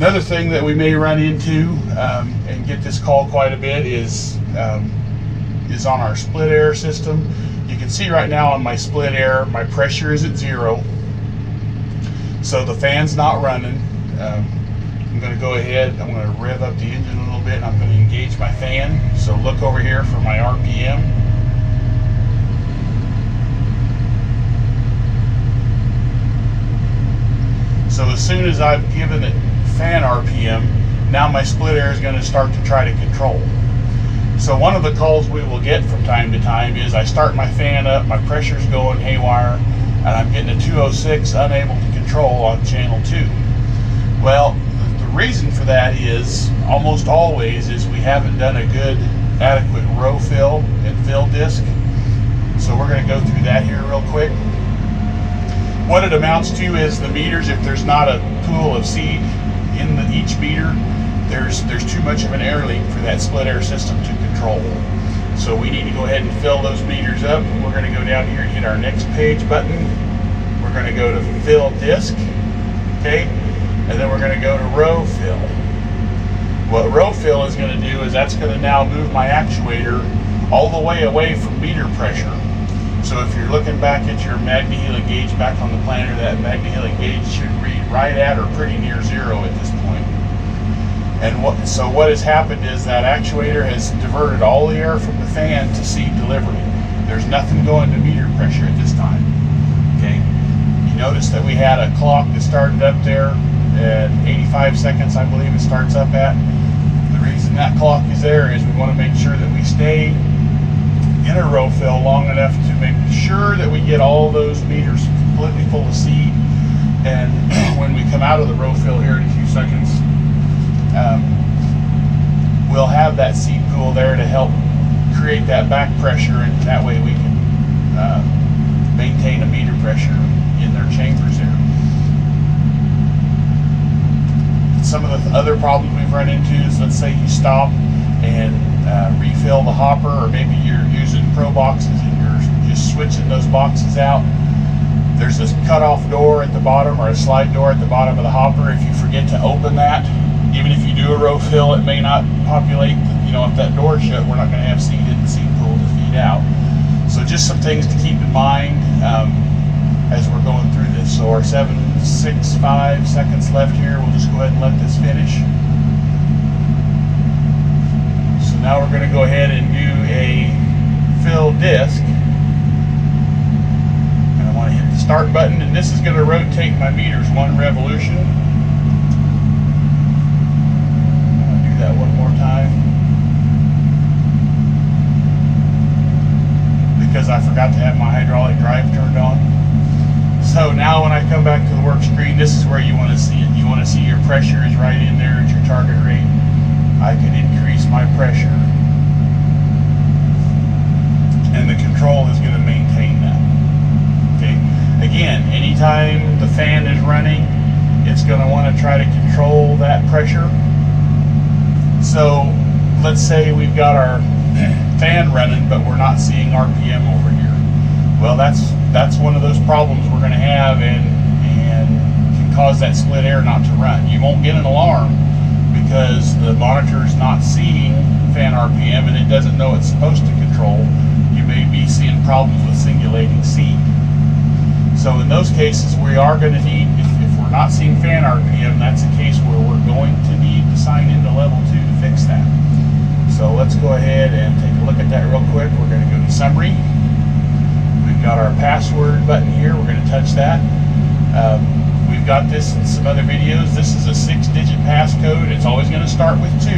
Another thing that we may run into and get this call quite a bit is on our split air system. You can see right now on my split air, my pressure is at 0. So the fan's not running. I'm going to go ahead, I'm going to rev up the engine a little bit, and I'm going to engage my fan. So look over here for my RPM. So as soon as I've given it fan RPM, now my split air is going to start to try to control. So one of the calls we will get from time to time is I start my fan up, my pressure's going haywire, and I'm getting a 206 unable to control on channel 2. Well, the reason for that is almost always is we haven't done a good adequate row fill and fill disc. So we're going to go through that here real quick. What it amounts to is the meters, if there's not a pool of seed in each meter, there's too much of an air leak for that split air system to control. So we need to go ahead and fill those meters up. We're going to go down here and hit our next page button. We're going to go to fill disc, okay, and then we're going to go to row fill. What row fill is going to do is that's going to now move my actuator all the way away from meter pressure. So if you're looking back at your Magnehelix gauge back on the planner, that Magnehelix gauge should read right at or pretty near 0 at this point. And so what has happened is that actuator has diverted all the air from the fan to seed delivery. There's nothing going to meter pressure at this time. Okay. You notice that we had a clock that started up there at 85 seconds, I believe it starts up at. The reason that clock is there is we want to make sure that we stay in a row fill long enough to make sure that we get all those meters completely full of seed. And when we come out of the row fill here in a few seconds, we'll have that seed pool there to help create that back pressure, and that way we can maintain a meter pressure in their chambers there. Some of the other problems we've run into is, let's say you stop and refill the hopper, or maybe you're using pro boxes and you're just switching those boxes out. There's this cutoff door at the bottom, or a slide door at the bottom of the hopper. If you forget to open that, even if you do a row fill, it may not populate. You know, if that door is shut, we're not going to have seed in the seed pool to feed out. So just some things to keep in mind as we're going through this. So our 7.65 seconds left here. We'll just go ahead and let this finish. So now we're going to go ahead and do a fill disc. And I want to hit the start button, and this is going to rotate my meters 1 revolution. That one more time, because I forgot to have my hydraulic drive turned on. So now when I come back to the work screen, this is where you want to see it. You want to see your pressure is right in there at your target rate. I can increase my pressure, and the control is going to maintain that. Okay. Again, anytime the fan is running, it's going to want to try to control that pressure. So let's say we've got our fan running, but we're not seeing RPM over here. Well, that's one of those problems we're going to have, and can cause that split air not to run. You won't get an alarm because the monitor is not seeing fan RPM and it doesn't know it's supposed to control. You may be seeing problems with singulating seed. So in those cases, we are going to need, if we're not seeing fan RPM, that's a case where we're going to need to sign into level 2 to fix that. So let's go ahead and take a look at that real quick. We're going to go to summary. We've got our password button here. We're going to touch that. We've got this in some other videos. This is a 6-digit passcode. It's always going to start with 2.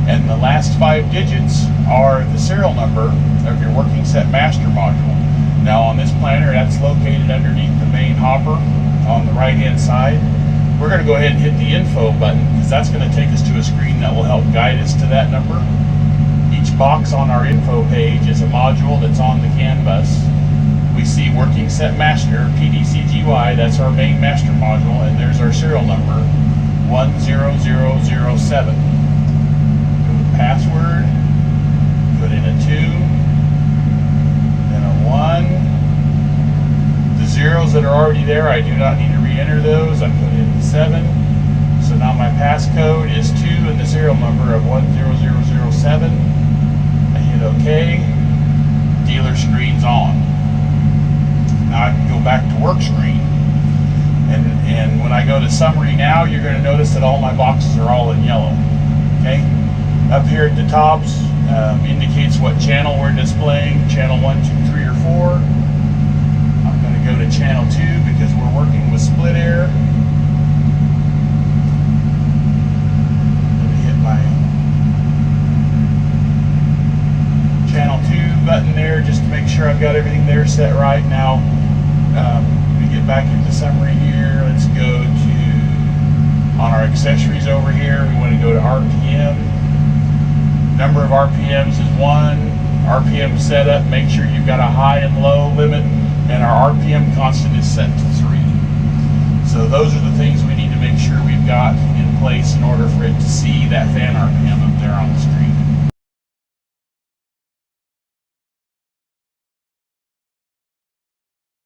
And the last 5 digits are the serial number of your working set master module. Now on this planner, that's located underneath the main hopper on the right hand side. We're going to go ahead and hit the info button, because that's going to take us to a screen that will help guide us to that number. Each box on our info page is a module that's on the CAN bus. We see working set master, PDCGY, that's our main master module, and there's our serial number, 10007. Go to password, put in a 2, then a 1. The zeros that are already there, I do not need to re-enter those. I put in 7. So now my passcode is 2 and the serial number of 10007. I hit OK. Dealer screen's on. Now I can go back to work screen. And when I go to summary now, you're going to notice that all my boxes are all in yellow. Okay? Up here at the tops indicates what channel we're displaying, channel 1, 2, 3, or 4. I'm going to go to channel 2 because we're working with split air. I'm going to hit my channel 2 button there just to make sure I've got everything there set right. Now, we get back into summary here. Let's go to, on our accessories over here, we want to go to RPM. Number of RPMs is 1. RPM setup, make sure you've got a high and low limit, and our RPM constant is set to 3. So those are the things we need to make sure we've got in place in order for it to see that fan RPM up there on the screen.